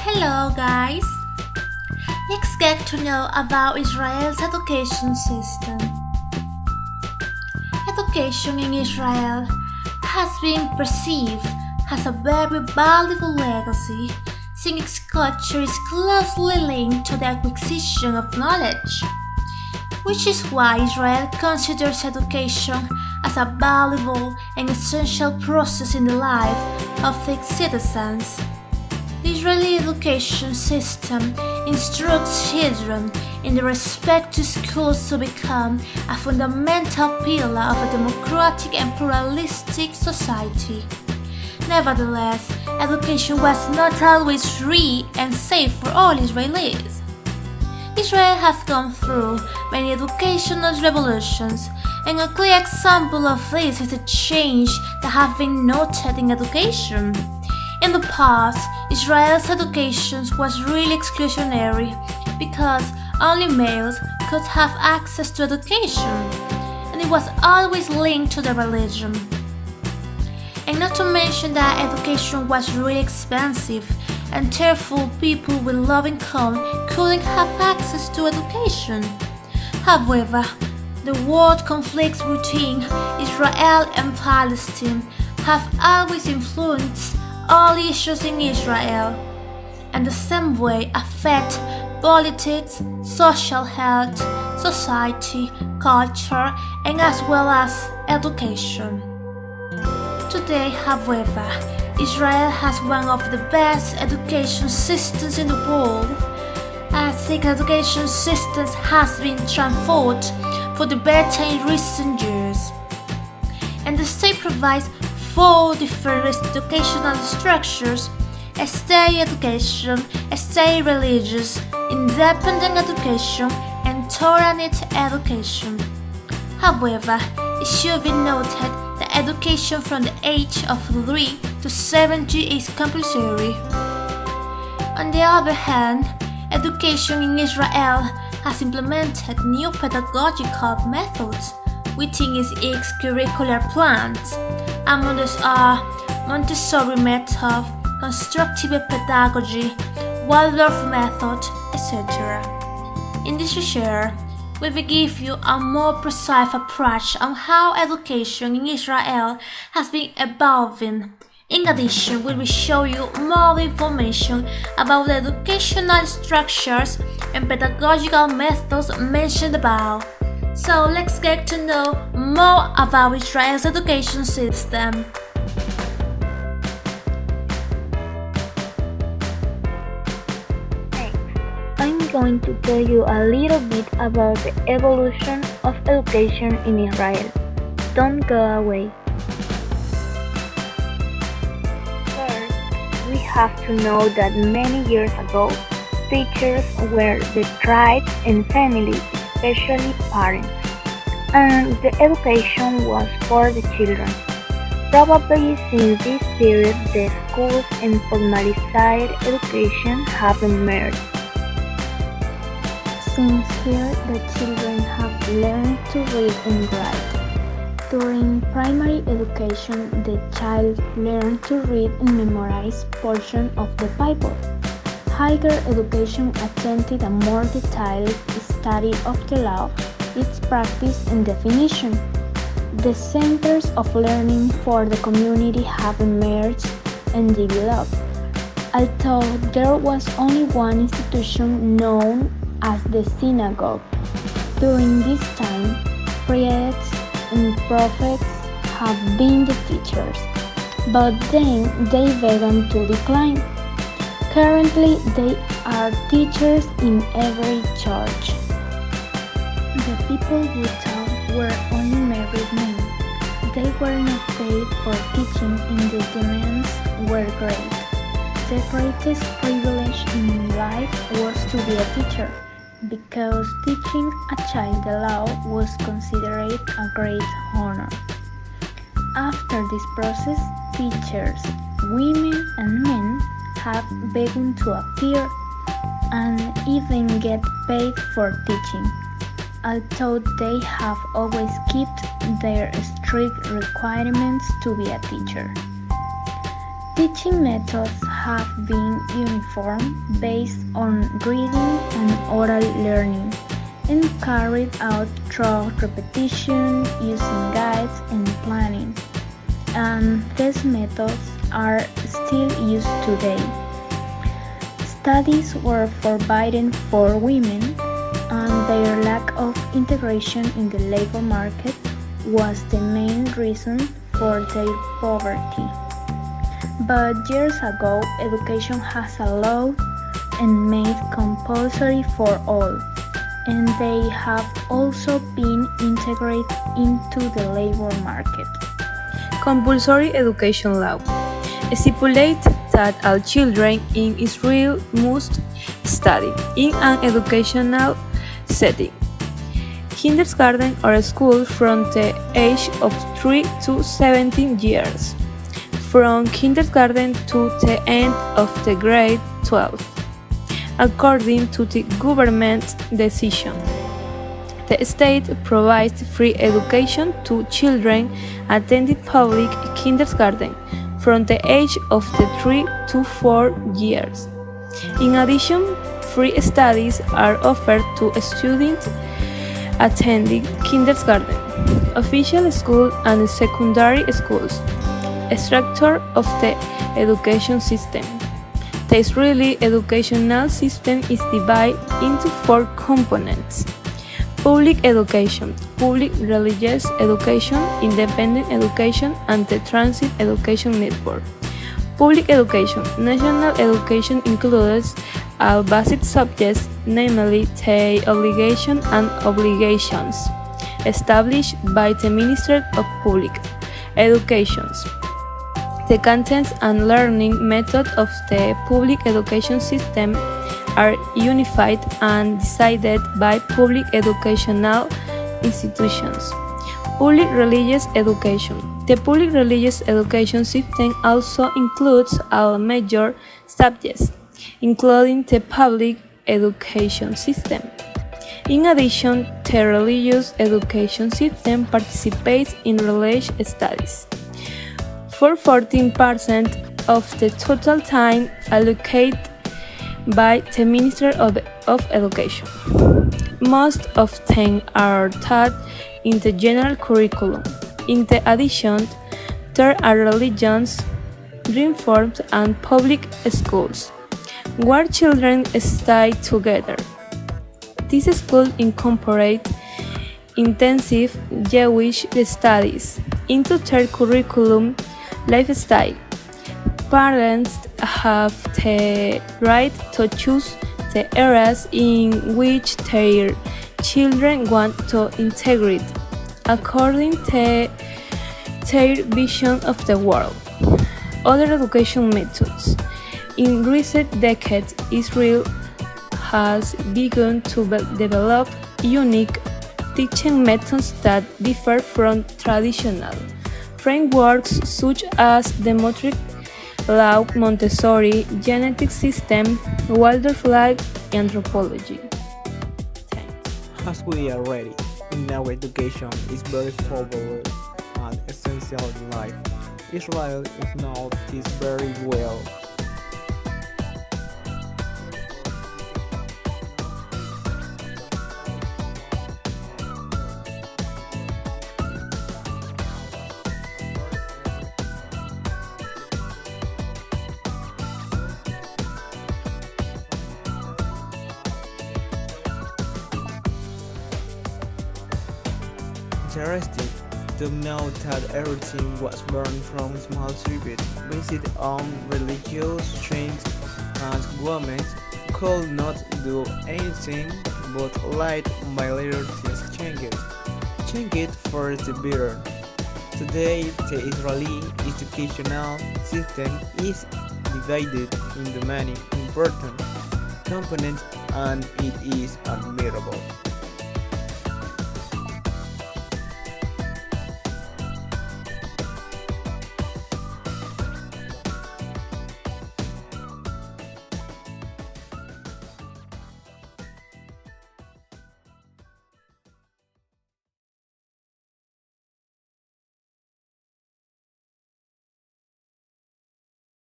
Hello guys! Let's get to know about Israel's education system. Education in Israel has been perceived as a very valuable legacy since its culture is closely linked to the acquisition of knowledge, which is why Israel considers education as a valuable and essential process in the life of its citizens. The Israeli education system instructs children in the respect to schools to become a fundamental pillar of a democratic and pluralistic society. Nevertheless, education was not always free and safe for all Israelis. Israel has gone through many educational revolutions, and a clear example of this is the change that have been noted in education. In the past, Israel's education was really exclusionary because only males could have access to education, and it was always linked to their religion. And not to mention that education was really expensive, and therefore people with low income couldn't have access to education. However, the world conflicts between Israel and Palestine have always influenced all issues in Israel, and the same way affect politics, social health, society, culture, and as well as education. Today, however, Israel has one of the best education systems in the world, as its education system has been transformed for the better in recent years, and the state provides 4 different educational structures: state education, state religious, independent education, and Torah-net education. However, it should be noted that education from the age of 3 to 70 is compulsory. On the other hand, education in Israel has implemented new pedagogical methods within its curricular plans. Among these are Montessori method, constructive pedagogy, Waldorf method, etc. In this lecture, we will give you a more precise approach on how education in Israel has been evolving. In addition, we will show you more information about the educational structures and pedagogical methods mentioned above. So let's get to know more about Israel's education system. I'm going to tell you a little bit about the evolution of education in Israel. Don't go away. First, we have to know that many years ago, teachers were the tribes and families, especially parents, and the education was for the children. Probably since this period, the schools and formalized education have emerged. Since here the children have learned to read and write. During primary education, the child learned to read and memorize portions of the Bible. Higher education attempted a more detailed study of the law, its practice and definition. The centers of learning for the community have emerged and developed, although there was only one institution known as the synagogue. During this time, priests and prophets have been the teachers, but then they began to decline. Currently, they are teachers in every church. The people who taught were only married men. They were not paid for teaching and the demands were great. The greatest privilege in life was to be a teacher, because teaching a child the law was considered a great honor. After this process, teachers, women and men, have begun to appear and even get paid for teaching, although they have always kept their strict requirements to be a teacher. Teaching methods have been uniform, based on reading and oral learning, and carried out through repetition, using guides and planning. And these methods are still used today. Studies were forbidden for women, and their lack of integration in the labor market was the main reason for their poverty. But years ago, education has allowed and made compulsory for all, and they have also been integrated into the labor market. Compulsory education law stipulates that all children in Israel must study in an educational setting, kindergarten or school from the age of 3 to 17 years, from kindergarten to the end of the grade 12, according to the government decision. The state provides free education to children attending public kindergarten from the age of the 3 to 4 years. In addition, free studies are offered to students attending kindergarten, official school and secondary schools. Structure of the education system. The Israeli educational system is divided into 4 components: public education, public religious education, independent education, and the transit education network. Public education. National education includes all basic subjects, namely the obligation and obligations, established by the Ministry of Public Education. The contents and learning methods of the public education system are unified and decided by public educational institutions. Public religious education. The public religious education system also includes all major subjects, including the public education system. In addition, the religious education system participates in religious studies for 14% of the total time allocated by the Ministry of Education. Most of them are taught in the general curriculum. In addition, there are religions, reforms, and public schools, where children stay together. These schools incorporate intensive Jewish studies into their curriculum lifestyle. Parents have the right to choose the areas in which their children want to integrate according to their vision of the world. Other education methods. In recent decades, Israel has begun to develop unique teaching methods that differ from traditional frameworks such as the metric law, Montessori, genetic system, wildlife life, anthropology. As we are ready, our education is very popular and essential in life. Israel is known this very well. Interesting to know that everything was born from small tributes based on religious strength, and women could not do anything but light by later things changed for the better. Today, the Israeli educational system is divided into many important components, and it is admirable.